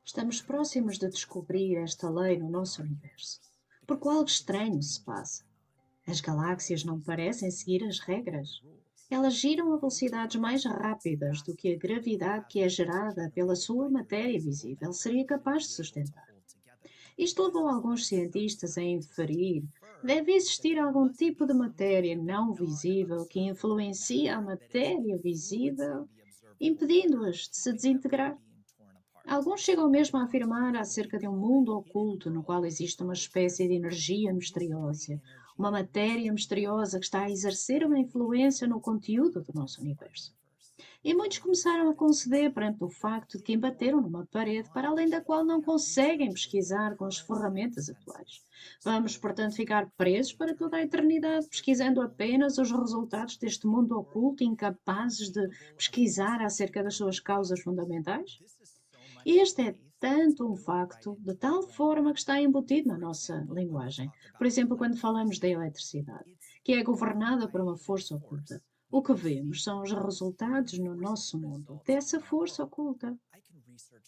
Estamos próximos de descobrir esta lei no nosso universo. Porque algo estranho se passa. As galáxias não parecem seguir as regras. Elas giram a velocidades mais rápidas do que a gravidade que é gerada pela sua matéria visível seria capaz de sustentar. Isto levou alguns cientistas a inferir que deve existir algum tipo de matéria não visível que influencia a matéria visível, impedindo-as de se desintegrar. Alguns chegam mesmo a afirmar acerca de um mundo oculto no qual existe uma espécie de energia misteriosa, uma matéria misteriosa que está a exercer uma influência no conteúdo do nosso universo. E muitos começaram a conceder perante o facto de que embateram numa parede para além da qual não conseguem pesquisar com as ferramentas atuais. Vamos, portanto, ficar presos para toda a eternidade, pesquisando apenas os resultados deste mundo oculto, incapazes de pesquisar acerca das suas causas fundamentais? Este é tanto um facto, de tal forma que está embutido na nossa linguagem. Por exemplo, quando falamos da eletricidade, que é governada por uma força oculta. O que vemos são os resultados no nosso mundo dessa força oculta.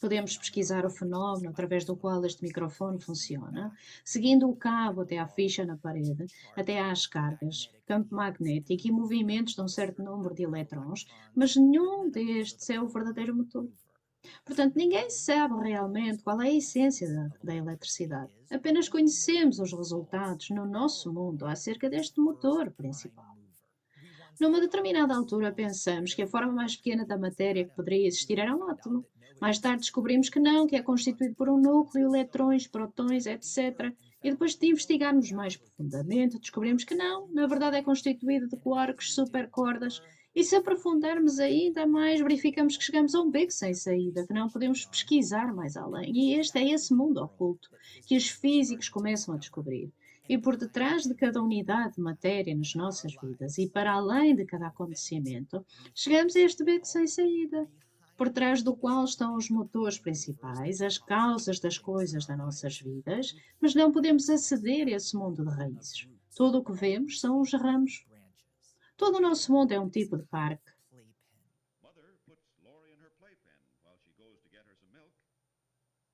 Podemos pesquisar o fenómeno através do qual este microfone funciona, seguindo o cabo até à ficha na parede, até às cargas, campo magnético e movimentos de um certo número de elétrons, mas nenhum destes é o verdadeiro motor. Portanto, ninguém sabe realmente qual é a essência da eletricidade. Apenas conhecemos os resultados no nosso mundo acerca deste motor principal. Numa determinada altura, pensamos que a forma mais pequena da matéria que poderia existir era um átomo. Mais tarde descobrimos que não, que é constituído por um núcleo, eletrões, protões, etc. E depois de investigarmos mais profundamente, descobrimos que não, na verdade é constituído de quarks, supercordas. E se aprofundarmos ainda mais, verificamos que chegamos a um beco sem saída, que não podemos pesquisar mais além. E este é esse mundo oculto que os físicos começam a descobrir. E por detrás de cada unidade de matéria nas nossas vidas e para além de cada acontecimento, chegamos a este beco sem saída, por trás do qual estão os motores principais, as causas das coisas das nossas vidas, mas não podemos aceder a esse mundo de raízes. Tudo o que vemos são os ramos. Todo o nosso mundo é um tipo de parque, Mother puts Lori in her playpen while she goes to get her some milk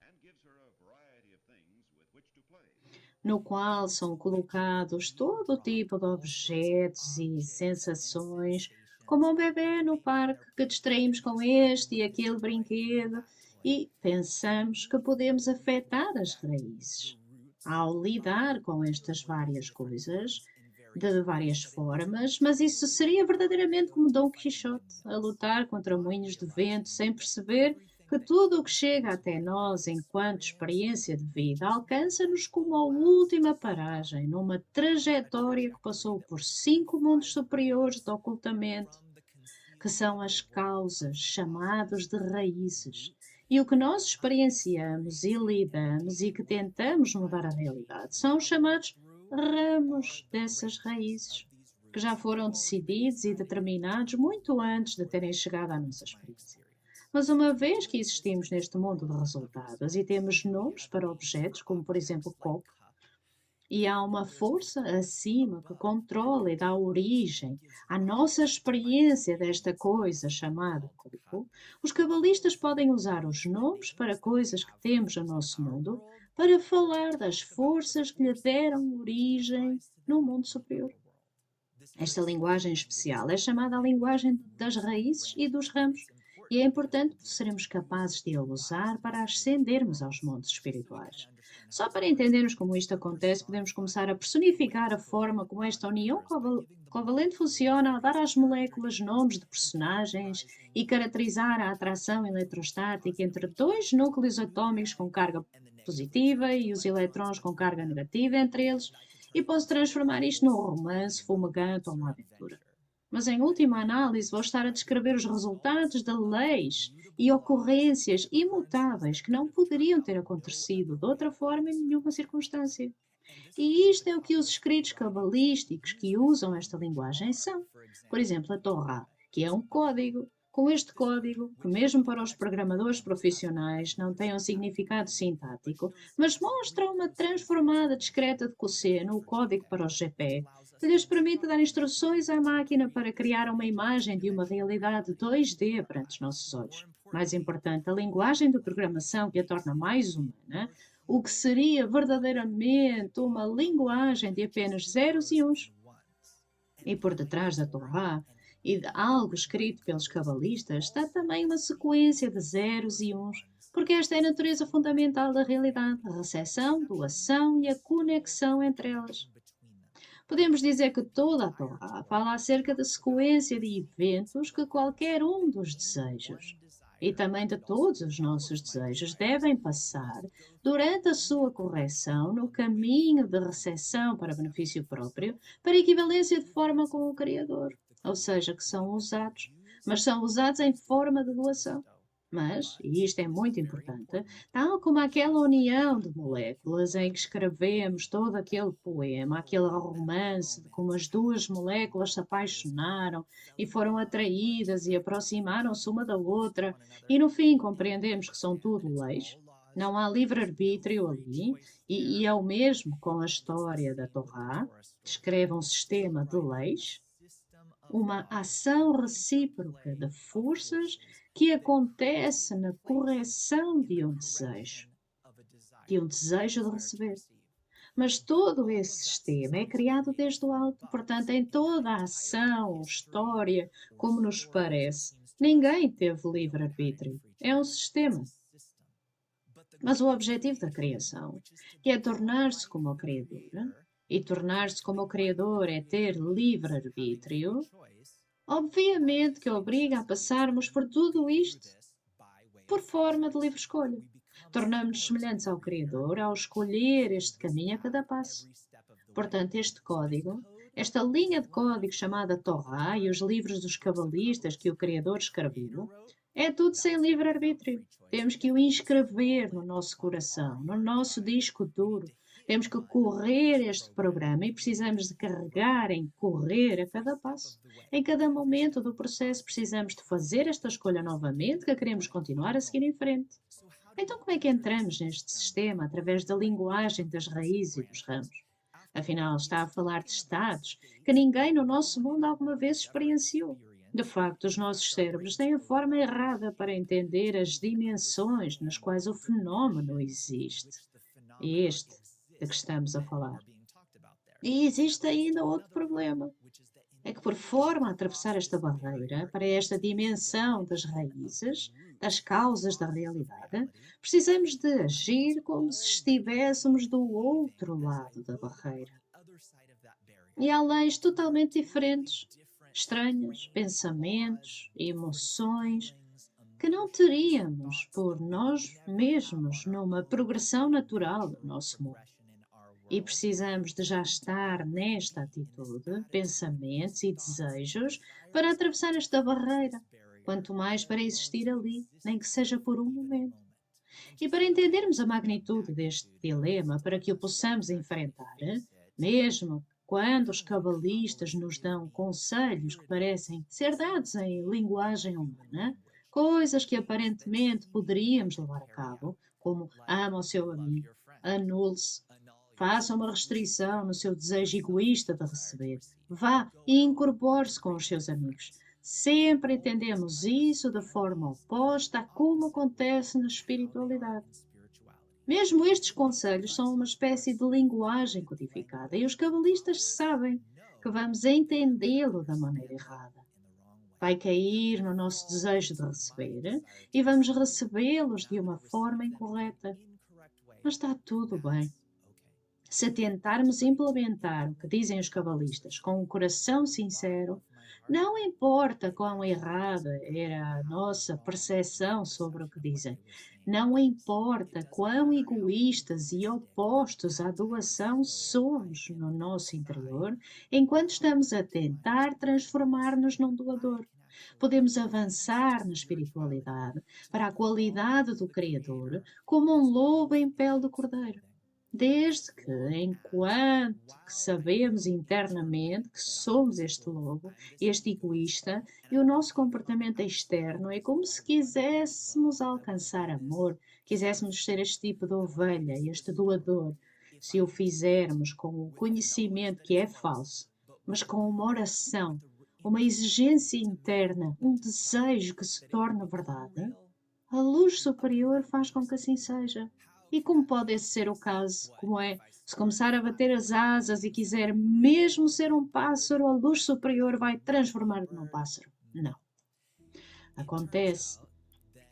and gives her a variety of things with which to play. no qual são colocados todo tipo de objetos e sensações, como um bebê no parque que distraímos com este e aquele brinquedo e pensamos que podemos afetar as raízes. Ao lidar com estas várias coisas, de várias formas, mas isso seria verdadeiramente como Dom Quixote, a lutar contra moinhos de vento, sem perceber que tudo o que chega até nós enquanto experiência de vida alcança-nos como a última paragem numa trajetória que passou por 5 mundos superiores de ocultamento, que são as causas chamados de raízes. E o que nós experienciamos e lidamos e que tentamos mudar a realidade são os chamados ramos dessas raízes, que já foram decididos e determinados muito antes de terem chegado à nossa experiência. Mas uma vez que existimos neste mundo de resultados e temos nomes para objetos, como por exemplo copo, e há uma força acima que controla e dá origem à nossa experiência desta coisa chamada corpo, os cabalistas podem usar os nomes para coisas que temos no nosso mundo para falar das forças que lhe deram origem no mundo superior. Esta linguagem especial é chamada a linguagem das raízes e dos ramos, e é importante sermos capazes de a usar para ascendermos aos mundos espirituais. Só para entendermos como isto acontece, podemos começar a personificar a forma como esta união covalente funciona, a dar às moléculas nomes de personagens e caracterizar a atração eletrostática entre dois núcleos atómicos com carga positiva e os elétrons com carga negativa entre eles, e posso transformar isto num romance fumegante ou uma aventura. Mas em última análise vou estar a descrever os resultados de leis e ocorrências imutáveis que não poderiam ter acontecido de outra forma em nenhuma circunstância. E isto é o que os escritos cabalísticos que usam esta linguagem são. Por exemplo, a Torá, que é um código. Com este código, que mesmo para os programadores profissionais não tem um significado sintático, mas mostra uma transformada discreta de cosseno, o código para o GP, que lhes permite dar instruções à máquina para criar uma imagem de uma realidade 2D perante os nossos olhos. Mais importante, a linguagem de programação que a torna mais humana, o que seria verdadeiramente uma linguagem de apenas zeros e uns. E por detrás da Torá e de algo escrito pelos cabalistas está também uma sequência de zeros e uns, porque esta é a natureza fundamental da realidade, a recepção, doação e a conexão entre elas. Podemos dizer que toda a Torá fala acerca da sequência de eventos que qualquer um dos desejos, e também de todos os nossos desejos, devem passar durante a sua correção no caminho de recepção para benefício próprio, para equivalência de forma com o Criador, ou seja, que são usados, mas são usados em forma de doação. Mas, e isto é muito importante, tal como aquela união de moléculas em que escrevemos todo aquele poema, aquele romance de como as duas moléculas se apaixonaram e foram atraídas e aproximaram-se uma da outra, e no fim compreendemos que são tudo leis, não há livre-arbítrio ali, e é o mesmo com a história da Torá, descreve um sistema de leis, uma ação recíproca de forças que acontece na correção de um desejo de receber. Mas todo esse sistema é criado desde o alto, portanto, em toda a ação, história, como nos parece, ninguém teve livre-arbítrio. É um sistema. Mas o objetivo da criação, que é tornar-se como o Criador, e tornar-se como o Criador é ter livre-arbítrio, obviamente que obriga a passarmos por tudo isto por forma de livre escolha. Tornamos-nos semelhantes ao Criador ao escolher este caminho a cada passo. Portanto, este código, esta linha de código chamada Torá e os livros dos cabalistas que o Criador escreveu, é tudo sem livre-arbítrio. Temos que o inscrever no nosso coração, no nosso disco duro. Temos que correr este programa e precisamos de carregar em correr a cada passo. Em cada momento do processo precisamos de fazer esta escolha novamente, que queremos continuar a seguir em frente. Então como é que entramos neste sistema através da linguagem das raízes e dos ramos? Afinal, está a falar de estados que ninguém no nosso mundo alguma vez experienciou. De facto, os nossos cérebros têm a forma errada para entender as dimensões nas quais o fenómeno existe. É este de que estamos a falar. E existe ainda outro problema. É que por forma a atravessar esta barreira para esta dimensão das raízes, das causas da realidade, precisamos de agir como se estivéssemos do outro lado da barreira. E há leis totalmente diferentes, estranhas, pensamentos, emoções, que não teríamos por nós mesmos numa progressão natural do nosso mundo. E precisamos de já estar nesta atitude, pensamentos e desejos para atravessar esta barreira, quanto mais para existir ali, nem que seja por um momento. E para entendermos a magnitude deste dilema, para que o possamos enfrentar, mesmo quando os cabalistas nos dão conselhos que parecem ser dados em linguagem humana, coisas que aparentemente poderíamos levar a cabo, como ama o seu amigo, anule-se, faça uma restrição no seu desejo egoísta de receber. Vá e incorpore-se com os seus amigos. Sempre entendemos isso de forma oposta a como acontece na espiritualidade. Mesmo estes conselhos são uma espécie de linguagem codificada e os cabalistas sabem que vamos entendê-lo da maneira errada. Vai cair no nosso desejo de receber e vamos recebê-los de uma forma incorreta. Mas está tudo bem. Se tentarmos implementar o que dizem os cabalistas com um coração sincero, não importa quão errada era a nossa percepção sobre o que dizem, não importa quão egoístas e opostos à doação somos no nosso interior, enquanto estamos a tentar transformar-nos num doador. Podemos avançar na espiritualidade para a qualidade do Criador como um lobo em pele de cordeiro. Desde que, enquanto que sabemos internamente que somos este lobo, este egoísta, e o nosso comportamento externo é como se quiséssemos alcançar amor, quiséssemos ser este tipo de ovelha, este doador, se o fizermos com o conhecimento que é falso, mas com uma oração, uma exigência interna, um desejo que se torna verdade, A luz superior faz com que assim seja. E como pode esse ser o caso? Como é? Se começar a bater as asas e quiser mesmo ser um pássaro, a luz superior vai transformar-me num pássaro. Não. Acontece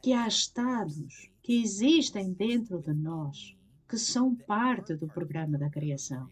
que há estados que existem dentro de nós que são parte do programa da criação.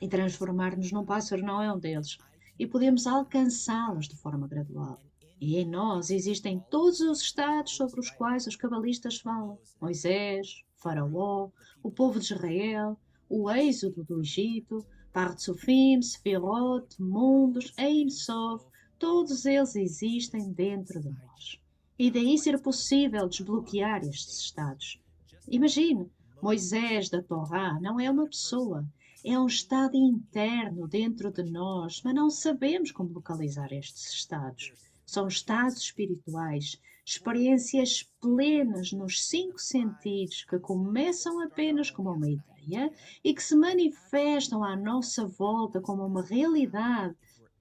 E transformar-nos num pássaro não é um deles. E podemos alcançá-los de forma gradual. E em nós existem todos os estados sobre os quais os cabalistas falam: Moisés, Faraó, o povo de Israel, o êxodo do Egito, Partsufim, Sefirot, Mundos, Ein Sof, todos eles existem dentro de nós. E daí ser possível desbloquear estes estados. Imagine, Moisés da Torá não é uma pessoa, é um estado interno dentro de nós, mas não sabemos como localizar estes estados. São estados espirituais, experiências plenas nos 5 sentidos que começam apenas como uma ideia e que se manifestam à nossa volta como uma realidade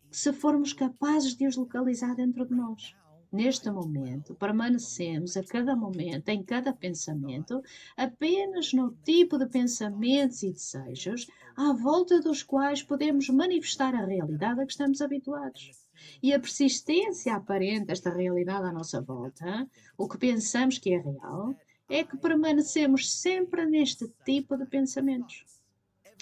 se formos capazes de os localizar dentro de nós. Neste momento, permanecemos a cada momento, em cada pensamento, apenas no tipo de pensamentos e desejos à volta dos quais podemos manifestar a realidade a que estamos habituados. E a persistência aparente desta realidade à nossa volta, o que pensamos que é real, é que permanecemos sempre neste tipo de pensamentos.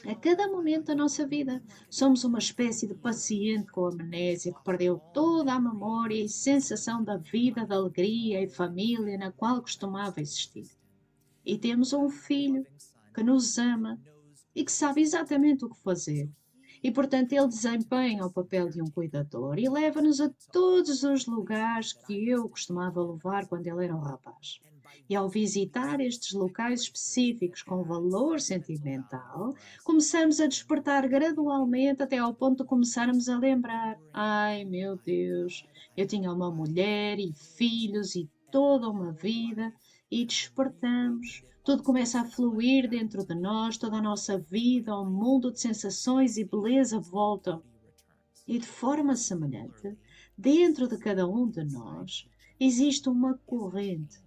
A cada momento da nossa vida, somos uma espécie de paciente com amnésia que perdeu toda a memória e sensação da vida, da alegria e família na qual costumava existir. E temos um filho que nos ama e que sabe exatamente o que fazer. E, portanto, ele desempenha o papel de um cuidador e leva-nos a todos os lugares que eu costumava levar quando ele era um rapaz. E ao visitar estes locais específicos com valor sentimental, começamos a despertar gradualmente até ao ponto de começarmos a lembrar: ai meu Deus, eu tinha uma mulher e filhos e toda uma vida, e despertamos. Tudo começa a fluir dentro de nós, toda a nossa vida, um mundo de sensações e beleza voltam. E de forma semelhante, dentro de cada um de nós, existe uma corrente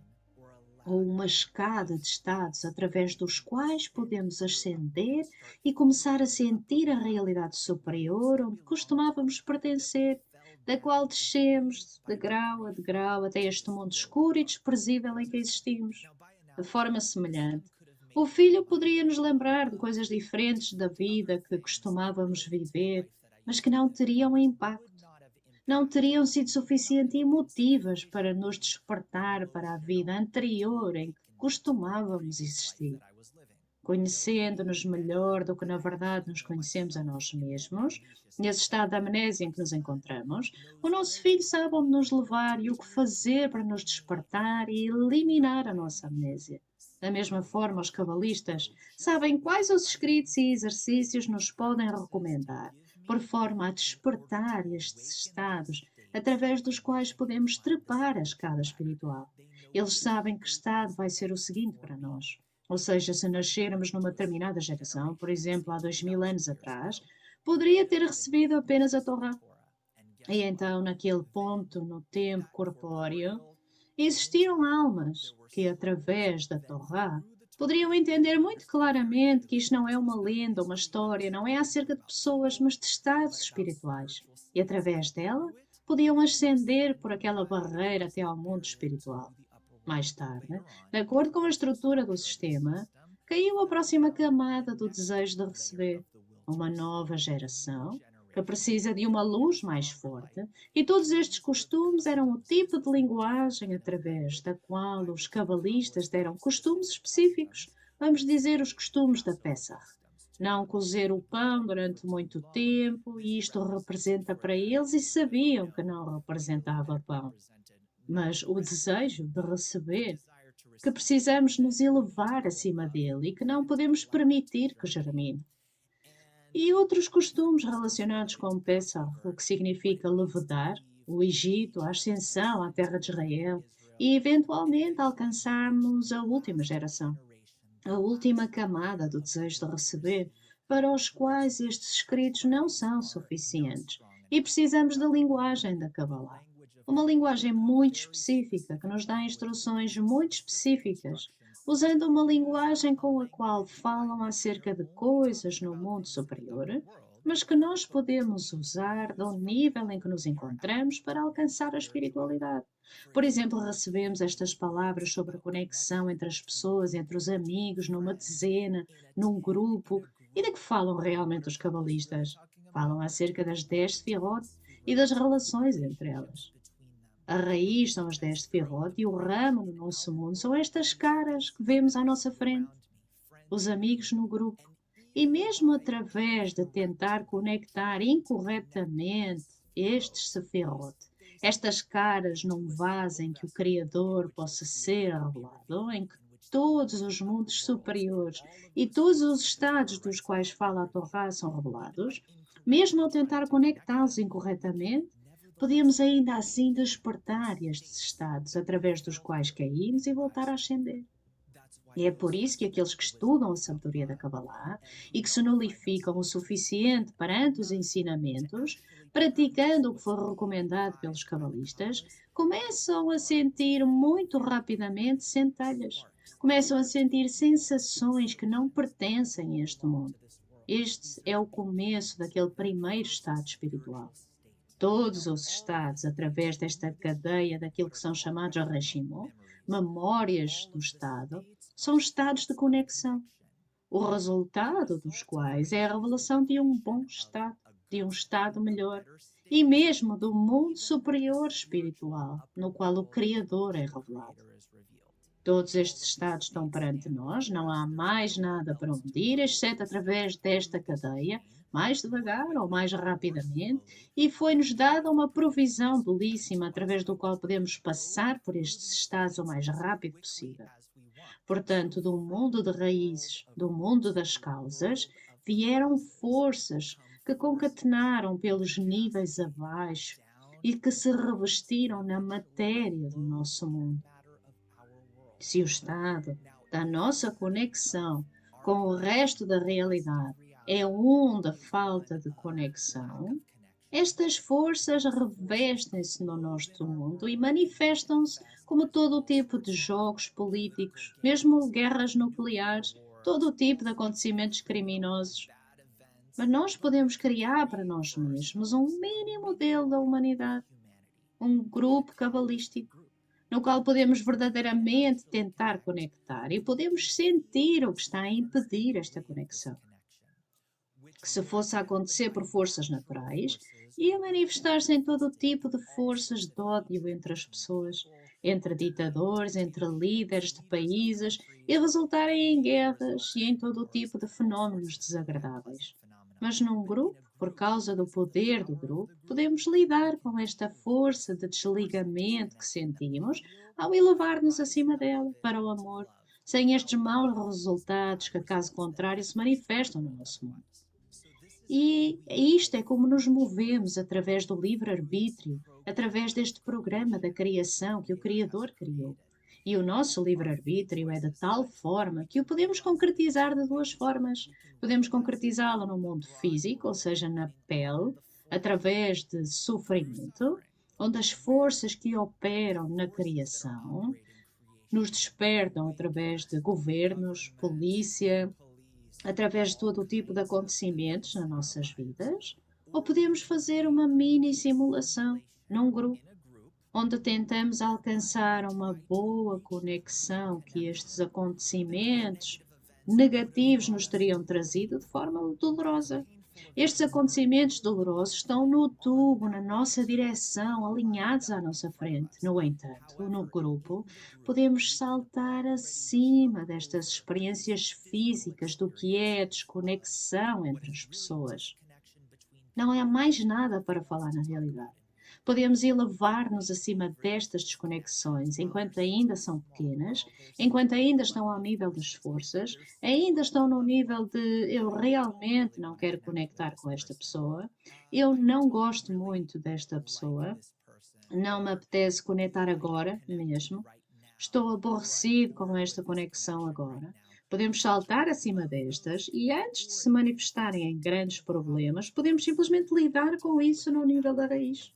ou uma escada de estados através dos quais podemos ascender e começar a sentir a realidade superior onde costumávamos pertencer, da qual descemos de grau a degrau até este mundo escuro e desprezível em que existimos. De forma semelhante, o filho poderia nos lembrar de coisas diferentes da vida que costumávamos viver, mas que não teriam impacto, não teriam sido suficientemente emotivas para nos despertar para a vida anterior em que costumávamos existir. Conhecendo-nos melhor do que na verdade nos conhecemos a nós mesmos, nesse estado de amnésia em que nos encontramos, o nosso filho sabe onde nos levar e o que fazer para nos despertar e eliminar a nossa amnésia. Da mesma forma, os cabalistas sabem quais os escritos e exercícios nos podem recomendar, por forma a despertar estes estados, através dos quais podemos trepar a escada espiritual. Eles sabem que estado vai ser o seguinte para nós. Ou seja, se nascermos numa determinada geração, por exemplo, há 2000 anos atrás, poderia ter recebido apenas a Torá. E então, naquele ponto no tempo corpóreo, existiram almas que, através da Torá, poderiam entender muito claramente que isto não é uma lenda, uma história, não é acerca de pessoas, mas de estados espirituais. E, através dela, podiam ascender por aquela barreira até ao mundo espiritual. Mais tarde, de acordo com a estrutura do sistema, caiu a próxima camada do desejo de receber uma nova geração que precisa de uma luz mais forte, e todos estes costumes eram o tipo de linguagem através da qual os cabalistas deram costumes específicos, vamos dizer os costumes da Pessah. Não cozer o pão durante muito tempo, e isto representa para eles, e sabiam que não representava pão, mas o desejo de receber, que precisamos nos elevar acima dele e que não podemos permitir que germine. E outros costumes relacionados com Pessah, o que significa levedar, o Egito, a ascensão à terra de Israel e eventualmente alcançarmos a última geração, a última camada do desejo de receber, para os quais estes escritos não são suficientes e precisamos da linguagem da Kabbalah. Uma linguagem muito específica, que nos dá instruções muito específicas, usando uma linguagem com a qual falam acerca de coisas no mundo superior, mas que nós podemos usar do nível em que nos encontramos para alcançar a espiritualidade. Por exemplo, recebemos estas palavras sobre a conexão entre as pessoas, entre os amigos, numa dezena, num grupo. E de que falam realmente os cabalistas? Falam acerca das 10 sefirot e das relações entre elas. A raiz são as 10 sefirot e o ramo no nosso mundo são estas caras que vemos à nossa frente, os amigos no grupo. E mesmo através de tentar conectar incorretamente estes sefirot, estas caras num vaso em que o Criador possa ser revelado, em que todos os mundos superiores e todos os estados dos quais fala a Torá são revelados, mesmo ao tentar conectá-los incorretamente, podemos ainda assim despertar estes estados através dos quais caímos e voltar a ascender. E é por isso que aqueles que estudam a sabedoria da Kabbalah e que se nulificam o suficiente perante os ensinamentos, praticando o que for recomendado pelos cabalistas, começam a sentir muito rapidamente centelhas. Começam a sentir sensações que não pertencem a este mundo. Este é o começo daquele primeiro estado espiritual. Todos os estados, através desta cadeia daquilo que são chamados Reshimot, memórias do estado, são estados de conexão, o resultado dos quais é a revelação de um bom estado, de um estado melhor, e mesmo do mundo superior espiritual, no qual o Criador é revelado. Todos estes estados estão perante nós, não há mais nada para onde ir, exceto através desta cadeia, mais devagar ou mais rapidamente, e foi-nos dada uma provisão belíssima através do qual podemos passar por estes estados o mais rápido possível. Portanto, do mundo de raízes, do mundo das causas, vieram forças que concatenaram pelos níveis abaixo e que se revestiram na matéria do nosso mundo. Se o estado da nossa conexão com o resto da realidade é um da falta de conexão, estas forças revestem-se no nosso mundo e manifestam-se como todo o tipo de jogos políticos, mesmo guerras nucleares, todo o tipo de acontecimentos criminosos. Mas nós podemos criar para nós mesmos um mini modelo da humanidade, um grupo cabalístico, no qual podemos verdadeiramente tentar conectar e podemos sentir o que está a impedir esta conexão. Que se fosse a acontecer por forças naturais, ia manifestar-se em todo o tipo de forças de ódio entre as pessoas, entre ditadores, entre líderes de países, e resultarem em guerras e em todo o tipo de fenómenos desagradáveis. Mas num grupo, por causa do poder do grupo, podemos lidar com esta força de desligamento que sentimos ao elevar-nos acima dela para o amor, sem estes maus resultados que, caso contrário, se manifestam no nosso mundo. E isto é como nos movemos através do livre-arbítrio, através deste programa da criação que o Criador criou. E o nosso livre-arbítrio é de tal forma que o podemos concretizar de duas formas. Podemos concretizá-lo no mundo físico, ou seja, na pele, através de sofrimento, onde as forças que operam na criação nos despertam através de governos, polícia, através de todo o tipo de acontecimentos nas nossas vidas, ou podemos fazer uma mini simulação num grupo, onde tentamos alcançar uma boa conexão que estes acontecimentos negativos nos teriam trazido de forma dolorosa. Estes acontecimentos dolorosos estão no tubo, na nossa direção, alinhados à nossa frente. No entanto, no grupo, podemos saltar acima destas experiências físicas do que é a desconexão entre as pessoas. Não há mais nada para falar na realidade. Podemos elevar-nos acima destas desconexões enquanto ainda são pequenas, enquanto ainda estão ao nível das forças, ainda estão no nível de eu realmente não quero conectar com esta pessoa, eu não gosto muito desta pessoa, não me apetece conectar agora mesmo, estou aborrecido com esta conexão agora. Podemos saltar acima destas e antes de se manifestarem em grandes problemas, podemos simplesmente lidar com isso no nível da raiz.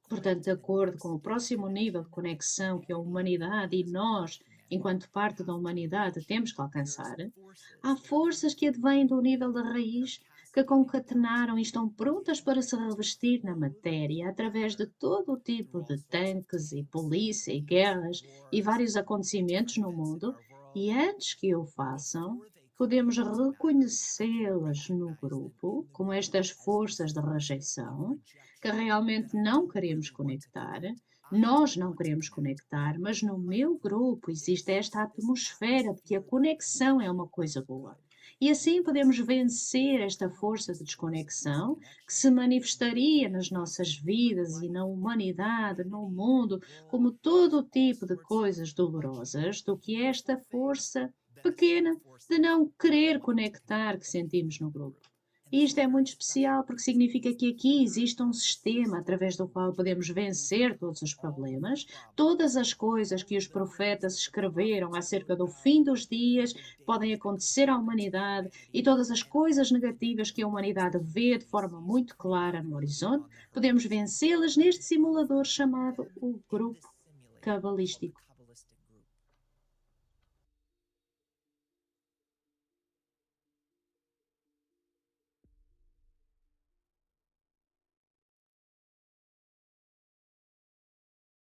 Portanto, de acordo com o próximo nível de conexão que a humanidade e nós, enquanto parte da humanidade, temos que alcançar, há forças que advêm do nível da raiz que concatenaram e estão prontas para se revestir na matéria através de todo o tipo de tanques e polícia e guerras e vários acontecimentos no mundo, e antes que o façam, podemos reconhecê-las no grupo como estas forças de rejeição que realmente não queremos conectar. Nós não queremos conectar, mas no meu grupo existe esta atmosfera de que a conexão é uma coisa boa. E assim podemos vencer esta força de desconexão que se manifestaria nas nossas vidas e na humanidade, no mundo, como todo tipo de coisas dolorosas, do que esta força pequena de não querer conectar que sentimos no grupo. E isto é muito especial porque significa que aqui existe um sistema através do qual podemos vencer todos os problemas, todas as coisas que os profetas escreveram acerca do fim dos dias podem acontecer à humanidade e todas as coisas negativas que a humanidade vê de forma muito clara no horizonte, podemos vencê-las neste simulador chamado o grupo cabalístico.